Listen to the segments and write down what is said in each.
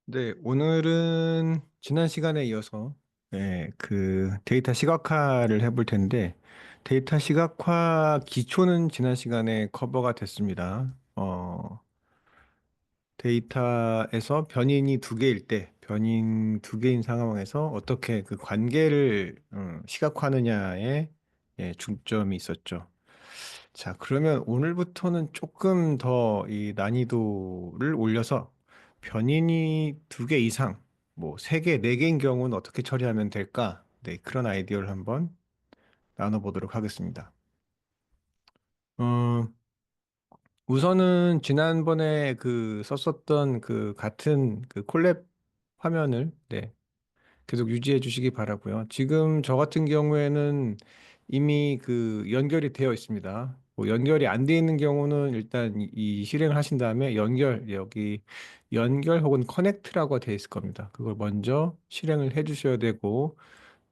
네, 오늘은 지난 시간에 이어서 그 데이터 시각화를 해볼 텐데 데이터 시각화 기초는 지난 시간에 커버가 됐습니다. 데이터에서 변인이 두 개일 때, 변인 두 개인 상황에서 어떻게 그 관계를 시각화하느냐에 중점이 있었죠. 자, 그러면 오늘부터는 조금 더 이 난이도를 올려서 변인이 두 개 이상, 뭐 세 개, 네 개인 경우는 어떻게 처리하면 될까? 네, 그런 아이디어를 한번 나눠보도록 하겠습니다. 어, 우선은 지난번에 그 썼었던 그 같은 그 콜랩 화면을 계속 유지해 주시기 바라고요. 지금 저 같은 경우에는 이미 그 연결이 되어 있습니다. 뭐 연결이 안 돼 있는 경우는 일단 이 실행을 하신 다음에 여기 연결 혹은 커넥트라고 되어 있을 겁니다. 그걸 먼저 실행을 해 주셔야 되고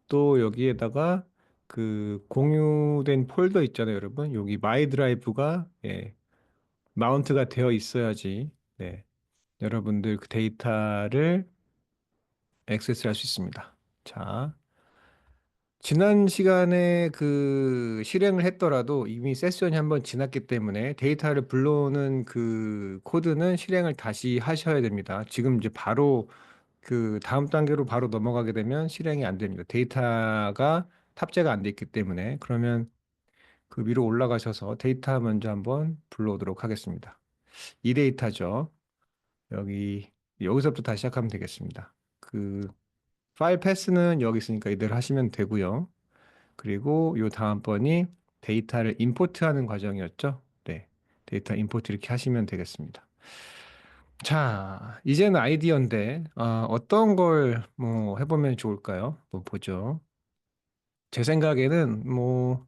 또 여기에다가 그 공유된 폴더 있잖아요, 여러분. 여기 마이 드라이브가 마운트가 되어 있어야지 여러분들 그 데이터를 액세스할 수 있습니다. 자, 지난 시간에 그 실행을 했더라도 이미 세션이 한번 지났기 때문에 데이터를 불러오는 그 코드는 실행을 다시 하셔야 됩니다. 지금 이제 바로 그 다음 단계로 바로 넘어가게 되면 실행이 안 됩니다. 데이터가 탑재가 안 돼 있기 때문에 그러면 그 위로 올라가셔서 데이터 먼저 한번 불러오도록 하겠습니다. 이 데이터죠. 여기서부터 다시 시작하면 되겠습니다. 그 파일 패스는 여기 있으니까 이대로 하시면 되고요. 그리고 요 다음번이 데이터를 임포트하는 과정이었죠. 네. 데이터 임포트 이렇게 하시면 되겠습니다. 자, 이제는 아이디어인데, 어떤 걸 뭐 해보면 좋을까요? 뭐 보죠. 제 생각에는 뭐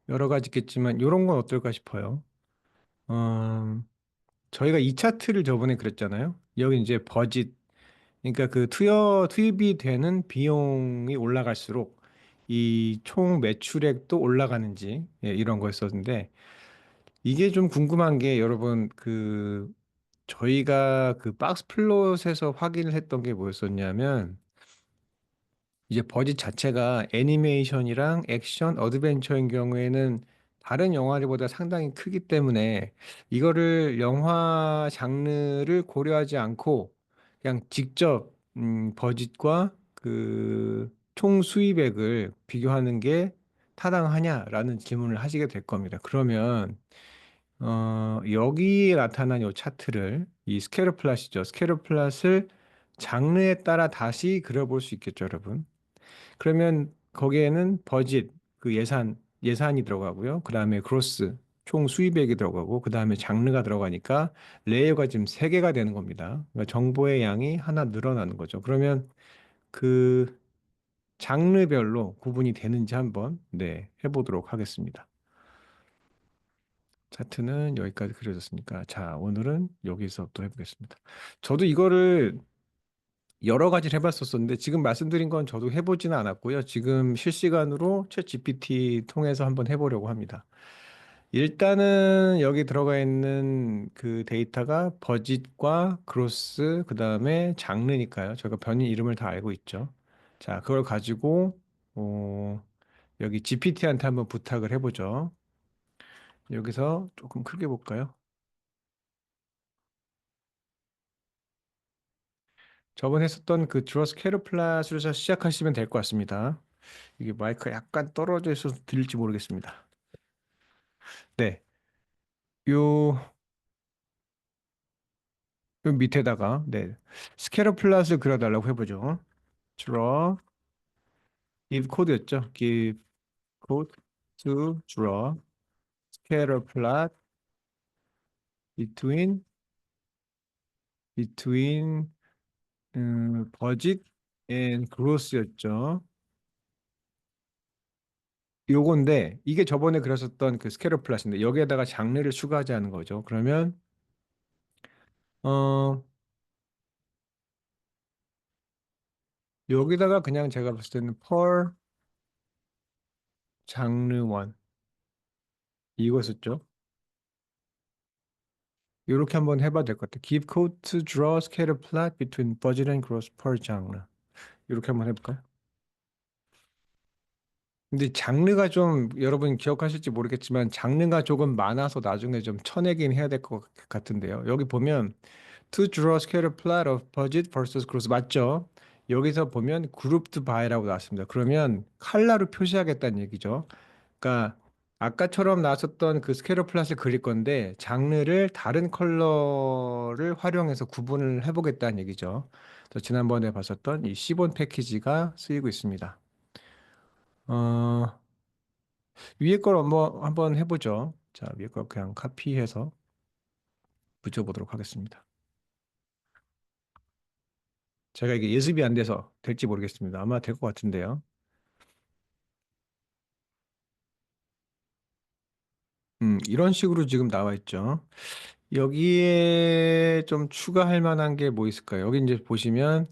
여러 가지 있겠지만 이런 건 어떨까 싶어요. 음, 저희가 이 차트를 저번에 그렸잖아요. 여기 이제 버짓, 그러니까 그 투입이 되는 비용이 올라갈수록 이 총 매출액도 올라가는지 이런 거였었는데 이게 좀 궁금한 게 여러분 그 저희가 그 박스 플롯에서 확인을 했던 게 뭐였었냐면 이제 버짓 자체가 애니메이션이랑 액션, 어드벤처인 경우에는 다른 영화들보다 상당히 크기 때문에 이거를 영화 장르를 고려하지 않고 그냥 직접 버짓과 그 총 수입액을 비교하는 게 타당하냐라는 질문을 하시게 될 겁니다. 그러면 여기에 나타난 이 차트를 이 스케일러 플랫이죠. 스케일러 플랫을 장르에 따라 다시 그려볼 수 있겠죠, 여러분. 그러면 거기에는 버짓, 그 예산이 들어가고요. 그 다음에 그로스, 총 수입액이 들어가고, 그 다음에 장르가 들어가니까 레이어가 지금 세 개가 되는 겁니다. 그러니까 정보의 양이 하나 늘어나는 거죠. 그러면 그 장르별로 구분이 되는지 한번, 해보도록 하겠습니다. 차트는 여기까지 그려졌으니까. 자, 오늘은 여기서 또 해보겠습니다. 저도 이거를 여러 가지를 해봤었었는데 지금 말씀드린 건 저도 해보지는 않았고요. 지금 실시간으로 챗 GPT 통해서 한번 해보려고 합니다. 일단은 여기 들어가 있는 그 데이터가 버짓과 그로스, 그 다음에 장르니까요. 저희가 변인 이름을 다 알고 있죠. 자, 그걸 가지고, 여기 GPT한테 한번 부탁을 해보죠. 여기서 조금 크게 볼까요? 저번에 했었던 그 주어 스케일러 플랫으로 시작하시면 될 것 같습니다. 이게 마이크가 약간 떨어져 있어서 들릴지 모르겠습니다. 네. 요, 요 밑에다가, 스케일러 플랫을 그려달라고 해보죠. draw, give 코드였죠. give code to draw scatter plot between, between, budget and gross였죠. 요건데, 이게 저번에 그렸었던 그 스케일러 플랫인데, 여기에다가 장르를 추가하자는 거죠. 그러면, 어, 여기다가 그냥 제가 봤을 때는 per 장르 원 이거 썼죠. 이렇게 한번 해봐도 될 것 같아요. Give code to draw scatter plot between budget and gross per genre. 이렇게 한번 해볼까요? 근데 장르가 좀 여러분 기억하실지 모르겠지만 장르가 조금 많아서 나중에 좀 쳐내긴 해야 될 것 같은데요. 여기 보면 To draw a scatter plot of budget versus gross 맞죠? 여기서 보면 grouped by라고 나왔습니다. 그러면 컬러로 표시하겠다는 얘기죠. 그러니까 아까처럼 나왔었던 그 스캐터 플랫을 그릴 건데 장르를 다른 컬러를 활용해서 구분을 해보겠다는 얘기죠. 그래서 지난번에 봤었던 이 시본 패키지가 쓰이고 있습니다. 어, 위에 걸 한번 해보죠. 자, 위에 걸 그냥 카피해서 붙여보도록 하겠습니다. 제가 이게 예습이 안 돼서 될지 모르겠습니다. 아마 될 것 같은데요. 이런 식으로 지금 나와 있죠. 여기에 좀 추가할 만한 게 뭐 있을까요? 여기 이제 보시면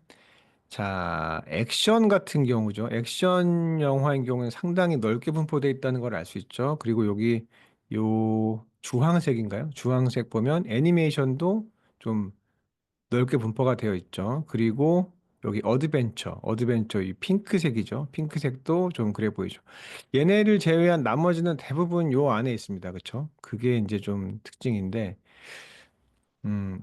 자, 액션 같은 경우죠. 액션 영화인 경우는 상당히 넓게 분포되어 있다는 걸 알 수 있죠. 그리고 여기 요 주황색인가요? 주황색 보면 애니메이션도 좀 넓게 분포가 되어 있죠. 그리고 여기 어드벤처 이 핑크색이죠. 핑크색도 좀 그래 보이죠. 얘네를 제외한 나머지는 대부분 요 안에 있습니다. 그렇죠? 그게 이제 좀 특징인데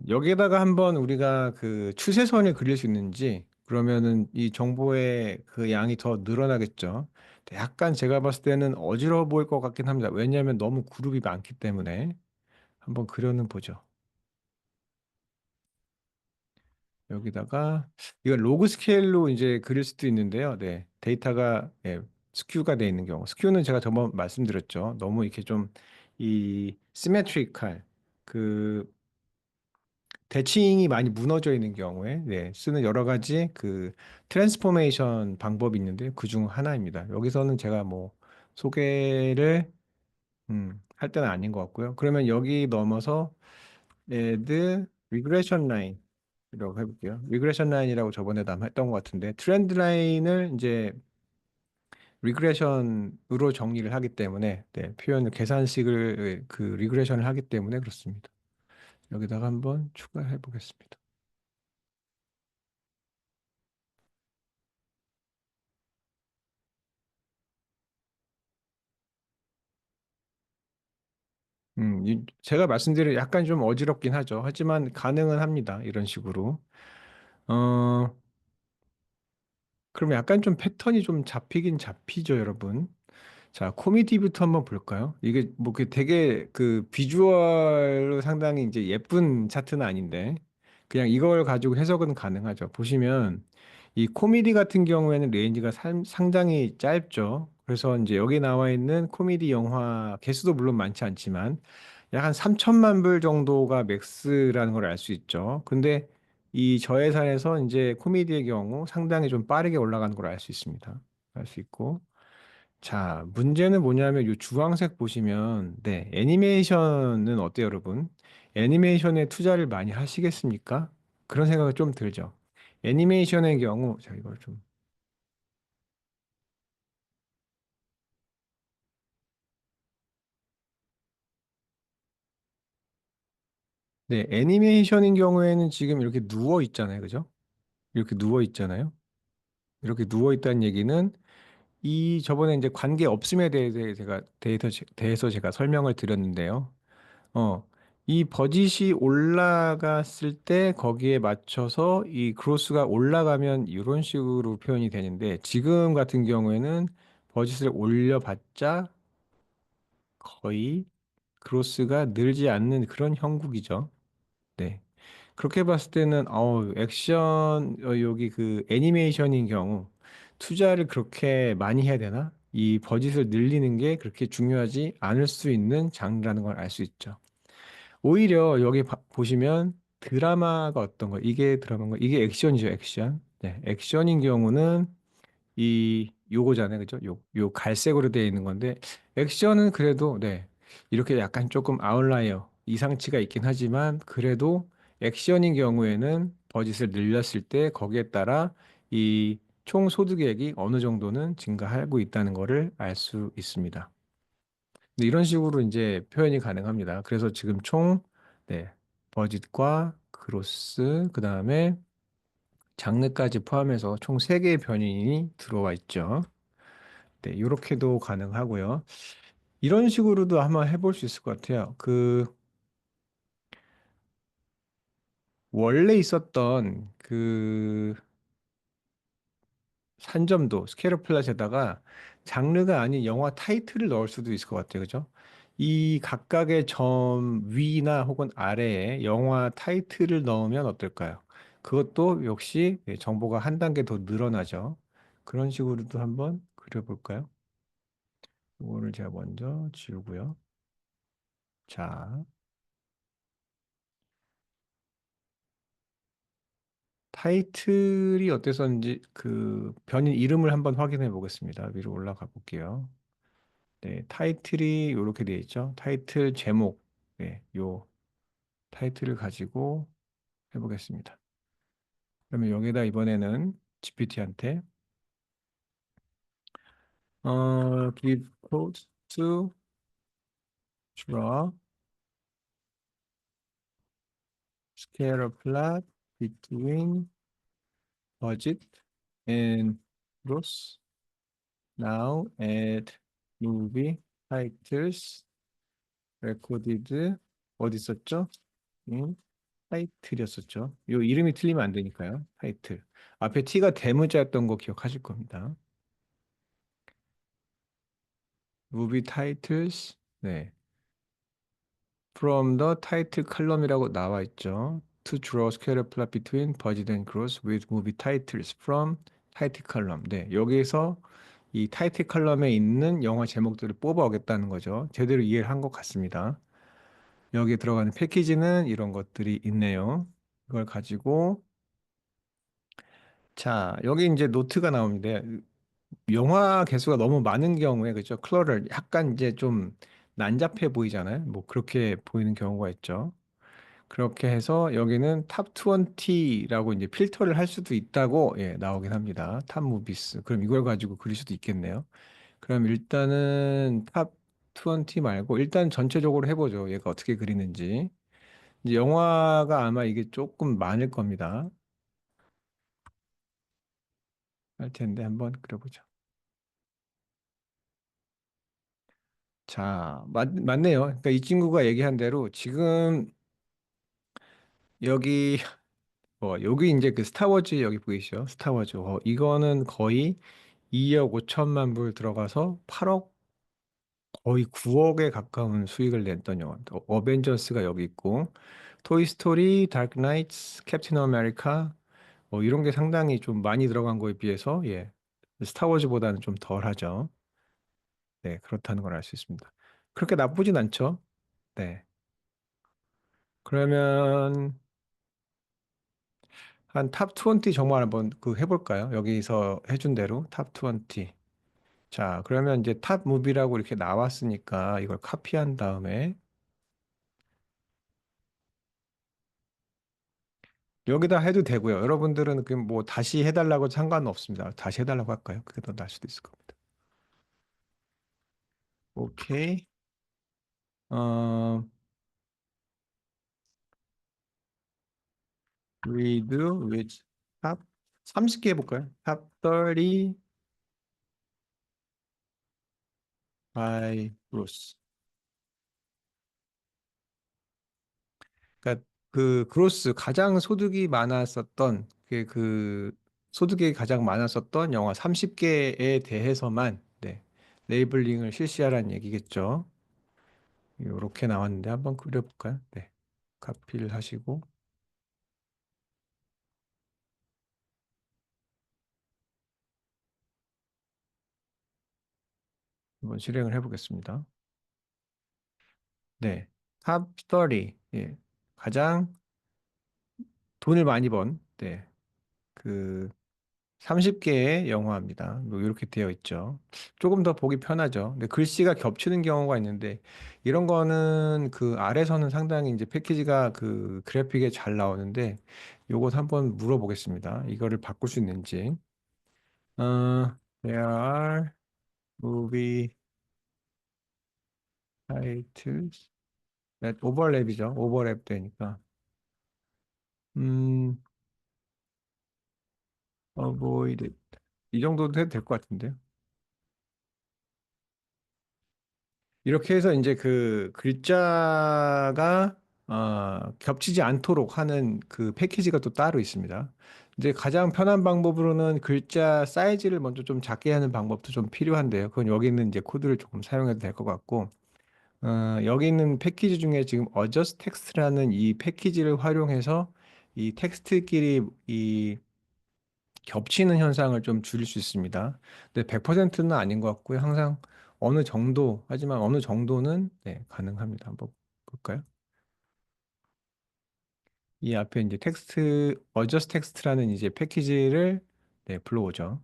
여기에다가 한번 우리가 그 추세선을 그릴 수 있는지, 그러면은 이 정보의 그 양이 더 늘어나겠죠. 근데 약간 제가 봤을 때는 어지러워 보일 것 같긴 합니다. 왜냐하면 너무 그룹이 많기 때문에. 한번 그려는 보죠. 여기다가, 이건 로그 스케일로 이제 그릴 수도 있는데요. 네. 데이터가, 스큐가 돼 있는 경우. 스큐는 제가 저번 말씀드렸죠. 너무 이렇게 좀, 이, 시메트리컬, 그, 대칭이 많이 무너져 있는 경우에 쓰는 여러 가지 그 트랜스포메이션 방법이 있는데 그 중 하나입니다. 여기서는 제가 뭐 소개를 할 때는 아닌 것 같고요. 그러면 여기 넘어서 add regression line이라고 해볼게요. regression line이라고 저번에도 한번 했던 것 같은데 트렌드 라인을 이제 리그레션으로 정리를 하기 때문에 표현을 계산식을 그 리그레션을 하기 때문에 그렇습니다. 여기다가 한번 추가해 보겠습니다. 제가 말씀드린 약간 좀 어지럽긴 하죠. 하지만 가능은 합니다. 이런 식으로. 어, 그럼 약간 좀 패턴이 좀 잡히긴 잡히죠, 여러분. 자, 코미디부터 한번 볼까요? 이게 뭐 그 되게 그 비주얼로 상당히 이제 예쁜 차트는 아닌데 그냥 이걸 가지고 해석은 가능하죠. 보시면 이 코미디 같은 경우에는 레인지가 상당히 짧죠. 그래서 이제 여기 나와 있는 코미디 영화 개수도 물론 많지 않지만 약 한 3천만 불 정도가 맥스라는 걸 알 수 있죠. 근데 이 저예산에서 이제 코미디의 경우 상당히 좀 빠르게 올라가는 걸 알 수 있습니다. 알 수 있고. 자, 문제는 뭐냐면 이 주황색 보시면 애니메이션은 어때요, 여러분? 애니메이션에 투자를 많이 하시겠습니까? 그런 생각이 좀 들죠. 애니메이션의 경우, 자, 이걸 좀, 애니메이션인 경우에는 지금 이렇게 누워 있잖아요, 그죠? 이렇게 누워 있잖아요. 이렇게 누워 있다는 얘기는 이 저번에 이제 관계 없음에 대해서 제가 설명을 드렸는데요. 어, 이 버짓이 올라갔을 때 거기에 맞춰서 이 크로스가 올라가면 이런 식으로 표현이 되는데 지금 같은 경우에는 버짓을 올려봤자 거의 크로스가 늘지 않는 그런 형국이죠. 네. 그렇게 봤을 때는 액션 여기 그 애니메이션인 경우 투자를 그렇게 많이 해야 되나? 이 버짓을 늘리는 게 그렇게 중요하지 않을 수 있는 장르라는 걸 알 수 있죠. 오히려 여기 보시면 드라마가 어떤 거, 이게 드라마인 거, 이게 액션이죠, 액션. 네, 액션인 경우는 이 요거잖아요, 그죠? 요 갈색으로 되어 있는 건데 액션은 그래도 이렇게 약간 조금 아웃라이어 이상치가 있긴 하지만 그래도 액션인 경우에는 버짓을 늘렸을 때 거기에 따라 이 총 소득액이 어느 정도는 증가하고 있다는 거를 알 수 있습니다. 근데 이런 식으로 이제 표현이 가능합니다. 그래서 지금 총 네. 버짓과 그로스, 그 다음에 장르까지 포함해서 총 3개의 변인이 들어와 있죠. 네, 이렇게도 가능하고요. 이런 식으로도 한번 해볼 수 있을 것 같아요. 원래 있었던 산점도 스케일업 플랫에다가 장르가 아닌 영화 타이틀을 넣을 수도 있을 것 같아요. 그죠? 이 각각의 점 위나 혹은 아래에 영화 타이틀을 넣으면 어떨까요? 그것도 역시 정보가 한 단계 더 늘어나죠. 그런 식으로도 한번 그려볼까요? 이거를 제가 먼저 지우고요. 자, 타이틀이 어땠었는지 그 변인 이름을 한번 확인해 보겠습니다. 위로 올라가 볼게요. 네, 타이틀이 이렇게 되어 있죠. 타이틀 제목, 네, 요 타이틀을 가지고 해보겠습니다. 그러면 여기다 이번에는 GPT한테 give code to draw scalar plot between budget and gross. Now add movie titles recorded 어디 있었죠? 타이틀이었었죠. 요 이름이 틀리면 안 되니까요. 타이틀. 앞에 T가 대문자였던 거 기억하실 겁니다. Movie titles. 네. From the title column이라고 나와 있죠. To draw scalar plot between budget and gross with movie titles from title column. 네. 여기서 이 타이틀 컬럼에 있는 영화 제목들을 뽑아오겠다는 거죠. 제대로 이해를 한 것 같습니다. 여기에 들어가는 패키지는 이런 것들이 있네요. 이걸 가지고 자, 여기 이제 노트가 나옵니다. 영화 개수가 너무 많은 경우에 그죠? 클러를 약간 이제 좀 난잡해 보이잖아요. 뭐 그렇게 보이는 경우가 있죠. 그렇게 해서 여기는 탑 20라고 이제 필터를 할 수도 있다고 예, 나오긴 합니다. 탑 무비스. 그럼 이걸 가지고 그릴 수도 있겠네요. 그럼 일단은 탑 20 말고 일단 전체적으로 해보죠. 얘가 어떻게 그리는지. 이제 영화가 아마 이게 조금 많을 겁니다. 할 텐데 한번 그려보죠. 자, 맞네요. 그러니까 이 친구가 얘기한 대로 지금 여기 여기 이제 그 스타워즈 여기 보이시죠? 스타워즈. 이거는 거의 2억 5천만 불 들어가서 8억 거의 9억에 가까운 수익을 냈던 영화. 어벤져스가 여기 있고 토이스토리, 다크 나이츠, 캡틴 아메리카 이런 게 상당히 좀 많이 들어간 거에 비해서 예. 스타워즈보다는 좀 덜하죠. 네, 그렇다는 걸 알 수 있습니다. 그렇게 나쁘진 않죠. 네. 그러면 한 탑 20 정말 한번 그 해볼까요? 여기서 해준 대로 탑 20. 자, 그러면 이제 탑 무비라고 이렇게 나왔으니까 이걸 카피한 다음에 여기다 해도 되고요. 여러분들은 그 뭐 다시 해달라고 상관은 없습니다. 다시 해달라고 할까요? 그게 더 나을 수도 있을 겁니다. 오케이. 어, redo with 탑 30개 해볼까요? 탑 30 by Bruce. 그러니까 그 그로스 가장 소득이 많았었던 소득이 가장 많았었던 영화 30개에 대해서만 네, 레이블링을 실시하라는 얘기겠죠. 이렇게 나왔는데 한번 그려볼까요? 네, 카피를 하시고 한번 실행을 해보겠습니다. 네, 탑 30, 예, 가장 돈을 많이 번, 네, 그 30개의 영화입니다. 뭐 이렇게 되어 있죠. 조금 더 보기 편하죠. 근데 글씨가 겹치는 경우가 있는데 이런 거는 그 아래서는 상당히 이제 패키지가 그 그래픽에 잘 나오는데 요것 한번 물어보겠습니다. 이거를 바꿀 수 있는지. There are movie titles that 오버랩이죠. 오버랩 되니까. 음, avoid 이 정도도 해도 될 것 같은데요. 이렇게 해서 이제 그 글자가 겹치지 않도록 하는 그 패키지가 또 따로 있습니다. 이제 가장 편한 방법으로는 글자 사이즈를 먼저 좀 작게 하는 방법도 좀 필요한데요. 그건 여기 있는 이제 코드를 조금 사용해도 될 것 같고, 여기 있는 패키지 중에 지금 Adjust Text라는 이 패키지를 활용해서 이 텍스트끼리 이 겹치는 현상을 좀 줄일 수 있습니다. 근데 100%는 아닌 것 같고요. 항상 어느 정도, 하지만 어느 정도는 네, 가능합니다. 한번 볼까요? 이 앞에 이제 텍스트, Adjust Text라는 이제 패키지를 네, 불러오죠.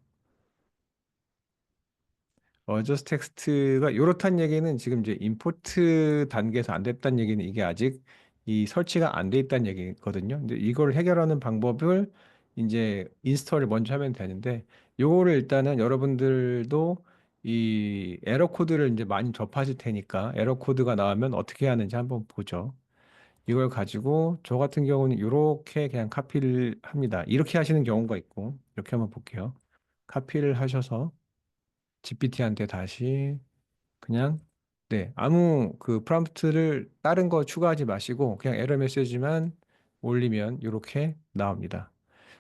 어저스 텍스트가 요렇단 얘기는 지금 이제 임포트 단계에서 안 됐다는 얘기는 이게 아직 이 설치가 안 돼 있다는 얘기거든요. 근데 이걸 해결하는 방법을 이제 인스톨을 먼저 하면 되는데 요거를 일단은 여러분들도 이 에러 코드를 이제 많이 접하실 테니까 에러 코드가 나오면 어떻게 하는지 한번 보죠. 이걸 가지고 저 같은 경우는 이렇게 그냥 카피를 합니다. 이렇게 하시는 경우가 있고 이렇게 한번 볼게요. 카피를 하셔서 GPT한테 다시 그냥 네 아무 그 프롬프트를 다른 거 추가하지 마시고 그냥 에러 메시지만 올리면 이렇게 나옵니다.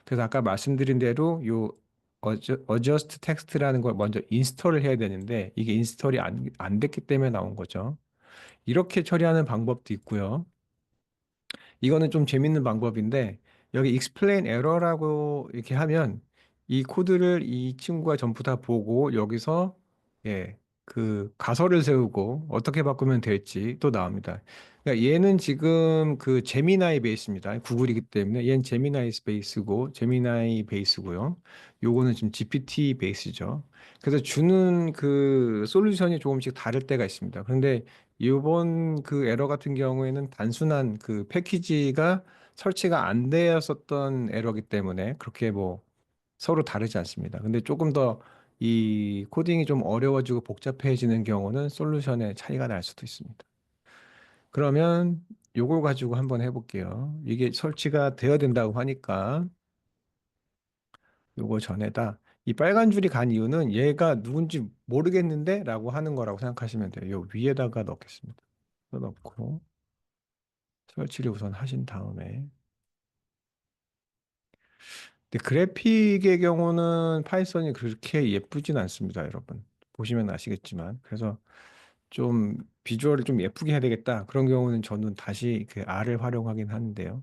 그래서 아까 말씀드린 대로 요 adjust text라는 걸 먼저 인스톨을 해야 되는데 이게 인스톨이 안 됐기 때문에 나온 거죠. 이렇게 처리하는 방법도 있고요. 이거는 좀 재밌는 방법인데 여기 explain error라고 이렇게 하면 이 코드를 이 친구가 전부 다 보고 여기서 예, 그 가설을 세우고 어떻게 바꾸면 될지 또 나옵니다. 그러니까 얘는 지금 그 제미나이 베이스입니다. 구글이기 때문에 얘는 제미나이 베이스고 제미나이 베이스고요. 요거는 지금 GPT 베이스죠. 그래서 주는 그 솔루션이 조금씩 다를 때가 있습니다. 그런데 이번 그 에러 같은 경우에는 단순한 그 패키지가 설치가 안 되었었던 에러기 때문에 그렇게 뭐 서로 다르지 않습니다. 근데 조금 더 이 코딩이 좀 어려워지고 복잡해지는 경우는 솔루션의 차이가 날 수도 있습니다. 그러면 요걸 가지고 한번 해볼게요. 이게 설치가 되어야 된다고 하니까 요거 전에다 이 빨간 줄이 간 이유는 얘가 누군지 모르겠는데 라고 하는 거라고 생각하시면 돼요. 요 위에다가 넣겠습니다. 넣고 설치를 우선 하신 다음에 근데 그래픽의 경우는 파이썬이 그렇게 예쁘진 않습니다, 여러분. 보시면 아시겠지만. 그래서 좀 비주얼을 좀 예쁘게 해야 되겠다. 그런 경우는 저는 다시 그 R을 활용하긴 하는데요.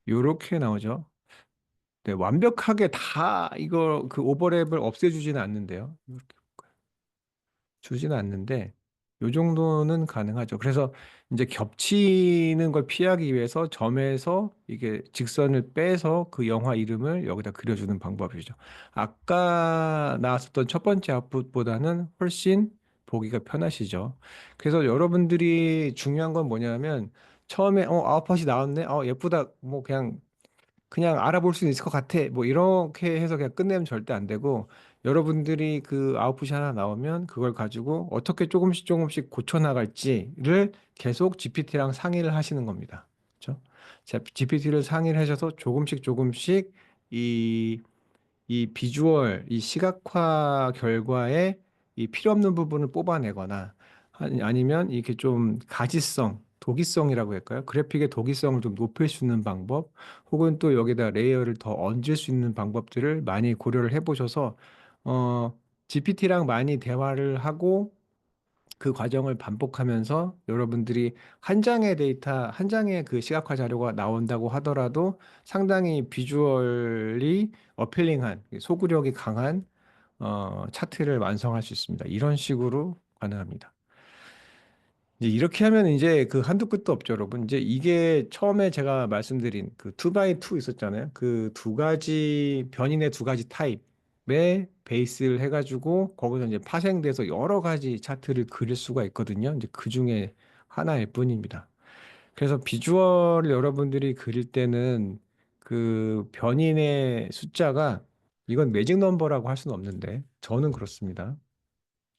요렇게 나오죠. 네, 완벽하게 다 이거 그 오버랩을 없애주지는 않는데요. 주지는 않는데 요 정도는 가능하죠. 그래서 이제 겹치는 걸 피하기 위해서 점에서 이게 직선을 빼서 그 영화 이름을 여기다 그려주는 방법이죠. 아까 나왔었던 첫 번째 아웃풋보다는 훨씬 보기가 편하시죠. 그래서 여러분들이 중요한 건 뭐냐면 처음에 아웃풋이 나왔네. 예쁘다. 뭐 그냥 알아볼 수 있을 것 같아. 뭐 이렇게 해서 그냥 끝내면 절대 안 되고 여러분들이 그 아웃풋이 하나 나오면 그걸 가지고 어떻게 조금씩 조금씩 고쳐 나갈지를 계속 GPT랑 상의를 하시는 겁니다. 그렇죠? GPT를 상의를 하셔서 조금씩 조금씩 이 이 비주얼, 이 시각화 결과에 이 필요 없는 부분을 뽑아내거나 아니면 이렇게 좀 가지성, 도기성이라고 할까요? 그래픽의 도기성을 좀 높일 수 있는 방법, 혹은 또 여기다 레이어를 더 얹을 수 있는 방법들을 많이 고려를 해보셔서 GPT랑 많이 대화를 하고 그 과정을 반복하면서 여러분들이 한 장의 데이터, 한 장의 그 시각화 자료가 나온다고 하더라도 상당히 비주얼이 어필링한, 소구력이 강한 차트를 완성할 수 있습니다. 이런 식으로 가능합니다. 이제 이렇게 하면 이제 그 한도 끝도 없죠, 여러분. 이제 이게 처음에 제가 말씀드린 그 2x2 있었잖아요. 그 두 가지 변인의 두 가지 타입의 베이스를 해가지고 거기서 이제 파생돼서 여러 가지 차트를 그릴 수가 있거든요. 이제 그 중에 하나일 뿐입니다. 그래서 비주얼을 여러분들이 그릴 때는 그 변인의 숫자가 이건 매직 넘버라고 할 수는 없는데 저는 그렇습니다.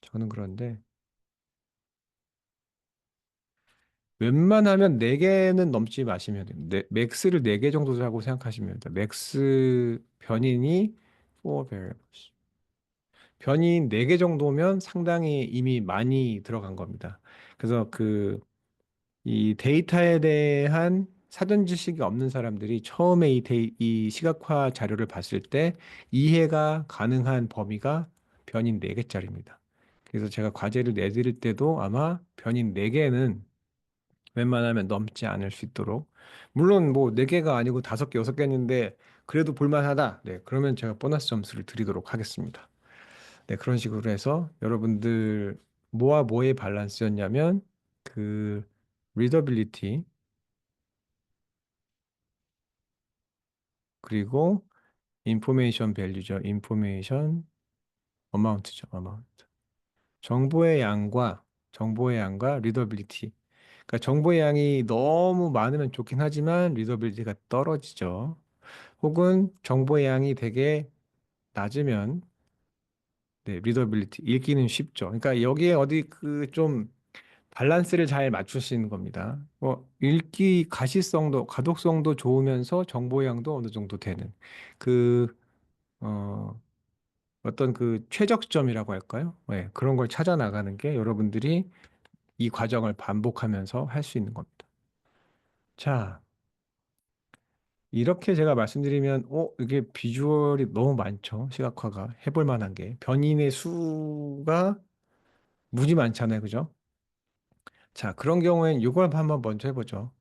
저는 그런데 웬만하면 4개는 넘지 마시면 돼요. 맥스를 4개 정도라고 생각하시면 돼요. 맥스 변인이 for variables. 변인 4개 정도면 상당히 이미 많이 들어간 겁니다. 그래서 이 데이터에 대한 사전 지식이 없는 사람들이 처음에 이 시각화 자료를 봤을 때 이해가 가능한 범위가 변인 4개짜리입니다. 그래서 제가 과제를 내드릴 때도 아마 변인 4개는 웬만하면 넘지 않을 수 있도록, 물론 뭐 4개가 아니고 5개, 6개였는데 그래도 볼만하다. 네, 그러면 제가 보너스 점수를 드리도록 하겠습니다. 네, 그런 식으로 해서 여러분들 뭐와 뭐의 밸런스였냐면 그 리더빌리티, 그리고 인포메이션 밸류죠. 인포메이션 어마운트죠. 어마운트. 정보의 양과 리더빌리티. 그러니까 정보의 양이 너무 많으면 좋긴 하지만 리더빌리티가 떨어지죠. 혹은 정보의 양이 되게 낮으면, 네, 리더빌리티 읽기는 쉽죠. 그러니까 여기에 어디 좀 밸런스를 잘 맞추시는 겁니다. 읽기 가독성도 좋으면서 정보 양도 어느 정도 되는 그 어, 어떤 최적점이라고 할까요? 네, 그런 걸 찾아 나가는 게 여러분들이 이 과정을 반복하면서 할 수 있는 겁니다. 자, 이렇게 제가 말씀드리면, 이게 비주얼이 너무 많죠. 시각화가 해볼 만한 게. 변인의 수가 무지 많잖아요. 그죠? 자, 그런 경우엔 이걸 한번 먼저 해보죠.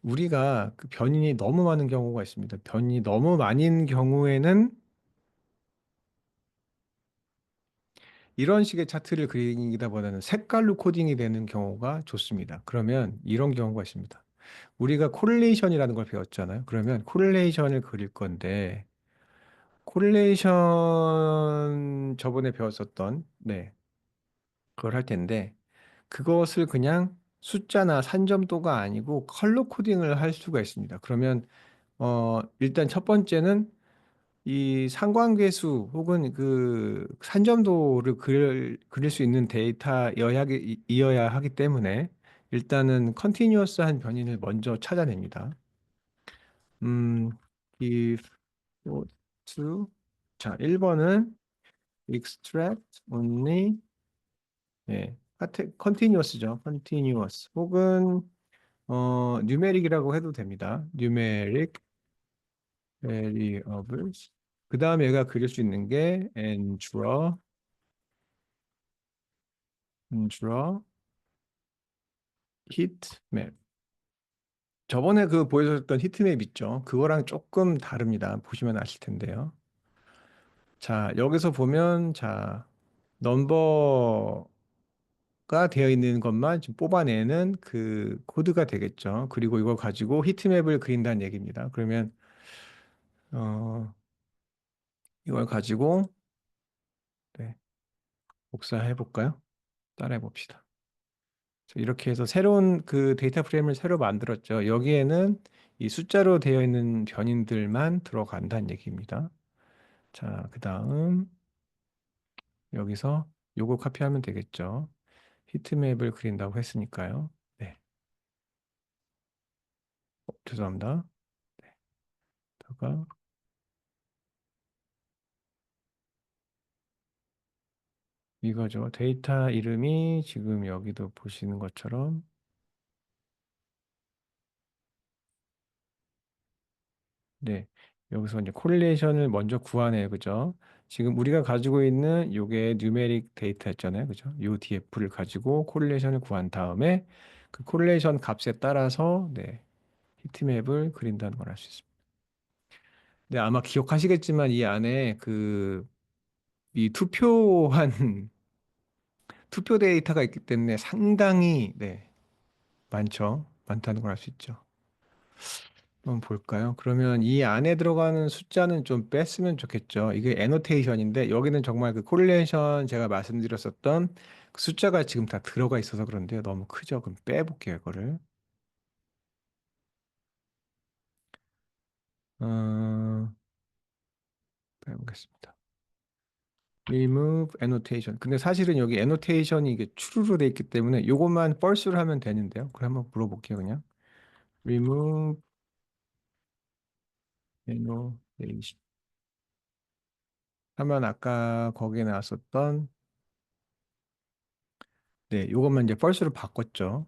우리가 그 변인이 너무 많은 경우가 있습니다. 변인이 너무 많은 경우에는 이런 식의 차트를 그리기보다는 색깔로 코딩이 되는 경우가 좋습니다. 그러면 이런 경우가 있습니다. 우리가 코릴레이션이라는 걸 배웠잖아요. 그러면 코릴레이션을 그릴 건데, 코릴레이션 저번에 배웠었던, 네, 그걸 할 텐데, 그것을 그냥 숫자나 산점도가 아니고 컬러 코딩을 할 수가 있습니다. 그러면 일단 첫 번째는 이 상관계수 혹은 산점도를 그릴 수 있는 이어야 하기 때문에 일단은 컨티뉴어스한 변인을 먼저 찾아냅니다. 음, if to 자, 1번은 extract only, 예, continuous죠. continuous 혹은 numeric이라고 해도 됩니다. numeric variables. 그 다음에 얘가 그릴 수 있는 게 and draw heat map. 저번에 보여줬던 히트맵 있죠? 그거랑 조금 다릅니다. 보시면 아실 텐데요. 자, 여기서 보면, 자, 넘버가 되어 있는 것만 지금 뽑아내는 그 코드가 되겠죠. 그리고 이걸 가지고 히트맵을 그린다는 얘기입니다. 그러면, 어, 이걸 가지고, 네, 복사해 볼까요? 따라해 봅시다. 이렇게 해서 새로운 데이터 프레임을 새로 만들었죠. 여기에는 이 숫자로 되어 있는 변인들만 들어간다는 얘기입니다. 자, 그 다음 여기서 요거 카피하면 되겠죠. 히트맵을 그린다고 했으니까요. 네, 죄송합니다. 네, 다가 이거죠. 데이터 이름이 지금 여기도 보시는 것처럼, 네, 여기서 이제 콜리레이션을 먼저 구하네요. 그죠? 지금 우리가 가지고 있는 요게 뉴메릭 데이터였잖아요. 그죠? 요 DF를 가지고 콜리레이션을 구한 다음에 그 콜리레이션 값에 따라서, 네, 히트맵을 그린다는 걸 알 수 있습니다. 네, 아마 기억하시겠지만 이 안에 이 투표한 투표 데이터가 있기 때문에 상당히, 네, 많다는 걸 알 수 있죠. 한번 볼까요? 그러면 이 안에 들어가는 숫자는 좀 뺐으면 좋겠죠. 이게 애노테이션인데 여기는 정말 그 코릴레이션 제가 말씀드렸었던 그 숫자가 지금 다 들어가 있어서 그런데요. 너무 크죠? 그럼 빼볼게요, 이거를. 어, 빼보겠습니다. remove annotation. 근데 사실은 여기 annotation이 이게 추루로 돼 있기 때문에 요것만 false를 하면 되는데요. 그럼 한번 물어볼게요, 그냥. remove annotation. 하면 아까 거기에 나왔었던 네, 요것만 이제 false로 바꿨죠.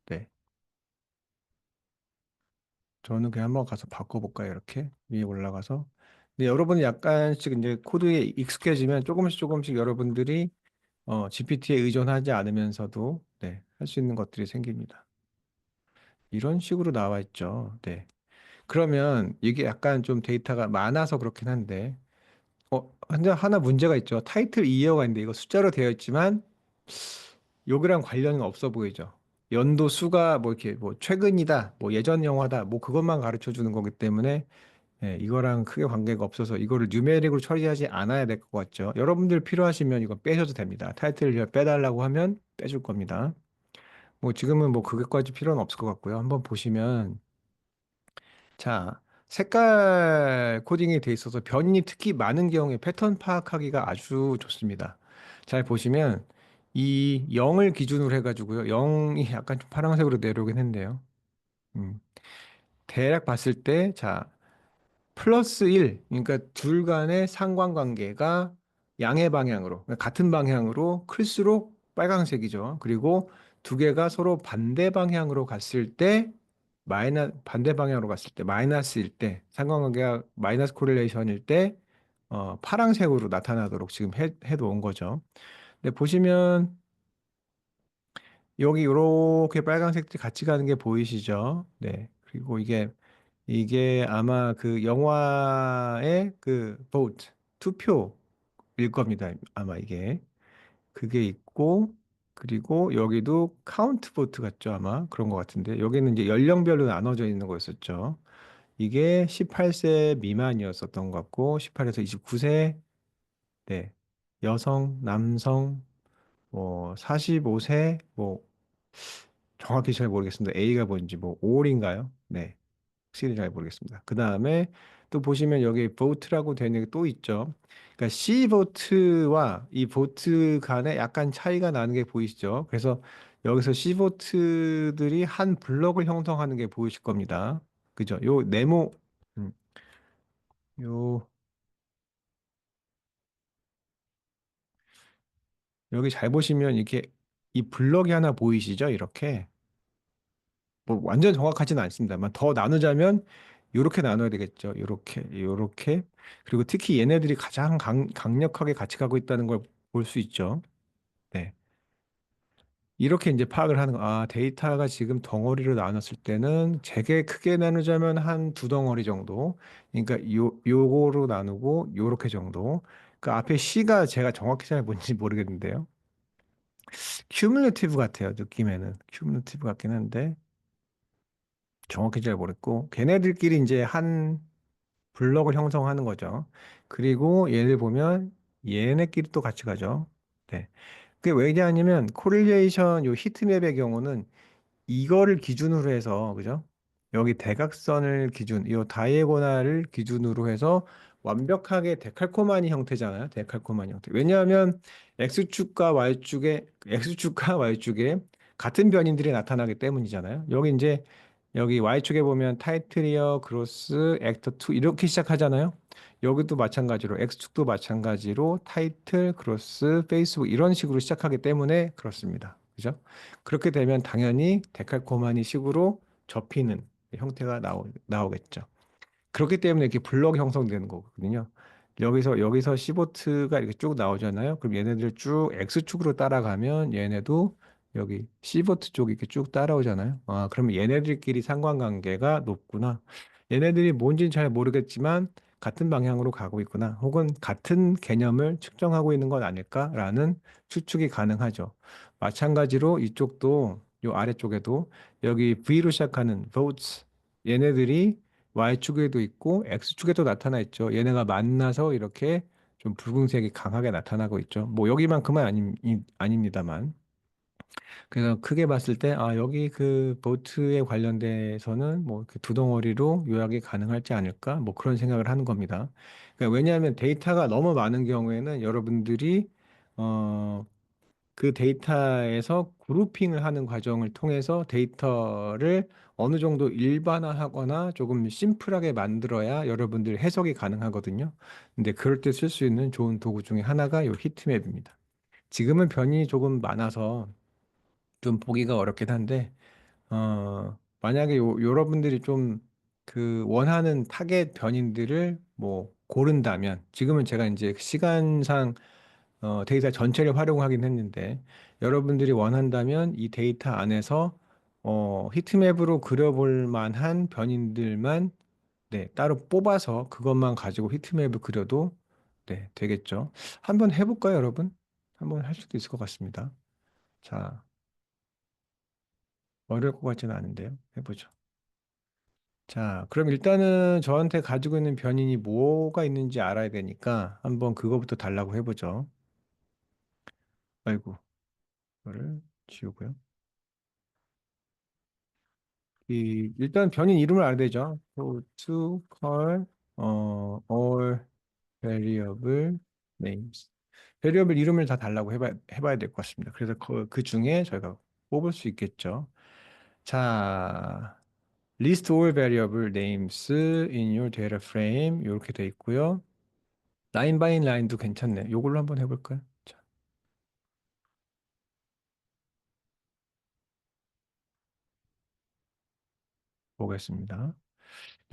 네. 저는 그냥 한번 가서 바꿔볼까요? 이렇게 위에 올라가서. 근데 여러분이 약간씩 이제 코드에 익숙해지면 조금씩 조금씩 여러분들이 GPT에 의존하지 않으면서도 네, 할 수 있는 것들이 생깁니다. 이런 식으로 나와 있죠. 네. 그러면 이게 약간 좀 데이터가 많아서 그렇긴 한데, 하나 문제가 있죠. 타이틀 이어가 있는데 이거 숫자로 되어 있지만 여기랑 관련은 없어 보이죠. 연도 수가 뭐 이렇게 뭐 최근이다, 뭐 예전 영화다, 뭐 그것만 가르쳐 주는 거기 때문에 예, 이거랑 크게 관계가 없어서 이거를 뉴메릭으로 처리하지 않아야 될 것 같죠. 여러분들 필요하시면 이거 빼셔도 됩니다. 타이틀을 빼달라고 하면 빼줄 겁니다. 뭐 지금은 뭐 그것까지 필요는 없을 것 같고요. 한번 보시면 자, 색깔 코딩이 돼 있어서 변이 특히 많은 경우에 패턴 파악하기가 아주 좋습니다. 잘 보시면 이 0을 기준으로 해가지고요. 0이 약간 좀 파란색으로 내려오긴 했는데요. 음, 대략 봤을 때, 자, 플러스 1, 그러니까 둘 간의 상관관계가 양의 방향으로, 그러니까 같은 방향으로 클수록 빨강색이죠. 그리고 두 개가 서로 반대 방향으로 갔을 때, 반대 방향으로 갔을 때, 마이너스일 때, 상관관계가 마이너스 코릴레이션일 때, 파랑색으로 나타나도록 지금 해놓은 거죠. 근데 보시면 여기 이렇게 빨간색들이 같이 가는 게 보이시죠? 네. 그리고 이게 아마 그 영화의 그 vote 투표일 겁니다. 아마 이게 그게 있고 그리고 여기도 카운트 보트 같죠 아마 그런 것 같은데 여기는 이제 연령별로 나눠져 있는 거였었죠. 이게 18세 미만이었었던 것 같고 18에서 29세 네 여성 남성 뭐 45세 뭐 정확히 잘 모르겠습니다. A가 뭔지 뭐 5월인가요? 네. 확실히 잘 모르겠습니다. 그 다음에 또 보시면 여기 vote라고 되는 게 또 있죠. 그러니까 C vote와 이 vote 간에 약간 차이가 나는 게 보이시죠? 그래서 여기서 C vote들이 한 블럭을 형성하는 게 보이실 겁니다. 그죠? 요 네모, 음, 요, 여기 잘 보시면 이렇게 이 블럭이 하나 보이시죠? 이렇게. 뭐 완전 정확하지는 않습니다만 더 나누자면 요렇게 나눠야 되겠죠. 요렇게. 그리고 특히 얘네들이 가장 강력하게 같이 가고 있다는 걸 볼 수 있죠. 네. 이렇게 이제 파악을 하는 거. 아, 데이터가 지금 덩어리로 나눴을 때는 되게 크게 나누자면 한 두 덩어리 정도. 그러니까 요거로 나누고 요렇게 정도. 그 앞에 C가 제가 정확히 잘 뭔지 모르겠는데요. 큐뮬레티브 같아요. 느낌에는. 큐뮬레티브 같긴 한데 정확히 잘 모르겠고 걔네들끼리 이제 한 블럭을 형성하는 거죠. 그리고 얘를 보면 얘네끼리 또 같이 가죠. 네. 그게 왜냐하면 코릴레이션 요 히트맵의 경우는 이거를 기준으로 해서 그죠? 여기 대각선을 이 다이애고날을 기준으로 해서 완벽하게 데칼코마니 형태잖아요. 데칼코마니 형태. 왜냐하면 X축과 Y축에 같은 변인들이 나타나기 때문이잖아요. 여기 Y축에 보면 타이틀리어, 그로스, 액터 2 이렇게 시작하잖아요. 여기도 마찬가지로 X축도 마찬가지로 타이틀, 그로스, 페이스북 이런 식으로 시작하기 때문에 그렇습니다. 그죠? 그렇게 되면 당연히 데칼코마니 식으로 접히는 형태가 나오겠죠. 그렇기 때문에 이렇게 블럭 형성되는 거거든요. 여기서 C보트가 이렇게 쭉 나오잖아요. 그럼 얘네들 쭉 X축으로 따라가면 얘네도 여기 C보트 쪽이 이렇게 쭉 따라오잖아요. 아, 그러면 얘네들끼리 상관관계가 높구나. 얘네들이 뭔지는 잘 모르겠지만 같은 방향으로 가고 있구나. 혹은 같은 개념을 측정하고 있는 건 아닐까라는 추측이 가능하죠. 마찬가지로 이쪽도 요 아래쪽에도 여기 V로 시작하는 votes 얘네들이 Y축에도 있고 X축에도 나타나 있죠. 얘네가 만나서 이렇게 좀 붉은색이 강하게 나타나고 있죠. 뭐 여기만큼은 아닙니다만. 그래서 크게 봤을 때, 아, 여기 그 보트에 관련돼서는 뭐 그 두 덩어리로 요약이 가능할지 않을까? 뭐 그런 생각을 하는 겁니다. 그러니까 왜냐하면 데이터가 너무 많은 경우에는 여러분들이, 어, 그 데이터에서 그룹핑을 하는 과정을 통해서 데이터를 어느 정도 일반화하거나 조금 심플하게 만들어야 여러분들 해석이 가능하거든요. 근데 그럴 때 쓸 수 있는 좋은 도구 중에 하나가 이 히트맵입니다. 지금은 변이 조금 많아서 좀 보기가 어렵긴 한데, 만약에 여러분들이 좀 그 원하는 타겟 변인들을 뭐 고른다면, 지금은 제가 이제 시간상 데이터 전체를 활용하긴 했는데, 여러분들이 원한다면 이 데이터 안에서 히트맵으로 그려볼 만한 변인들만 네, 따로 뽑아서 그것만 가지고 히트맵을 그려도 네, 되겠죠. 한번 해볼까요, 여러분? 한번 할 수도 있을 것 같습니다. 자, 어려울 것 같지는 않은데요. 해보죠. 자, 그럼 일단은 저한테 가지고 있는 변인이 뭐가 있는지 알아야 되니까 한번 그거부터 달라고 해보죠. 아이고, 이거를 지우고요. 일단 변인 이름을 알아야 되죠. So, to call all variable names. 베리어블 이름을 다 달라고 해봐야 될 것 같습니다. 그래서 그 중에 저희가 뽑을 수 있겠죠. 자, list all variable names in your data frame 이렇게 돼 있고요. 라인 바이 라인도 괜찮네. 요걸로 한번 해볼까요? 자, 보겠습니다.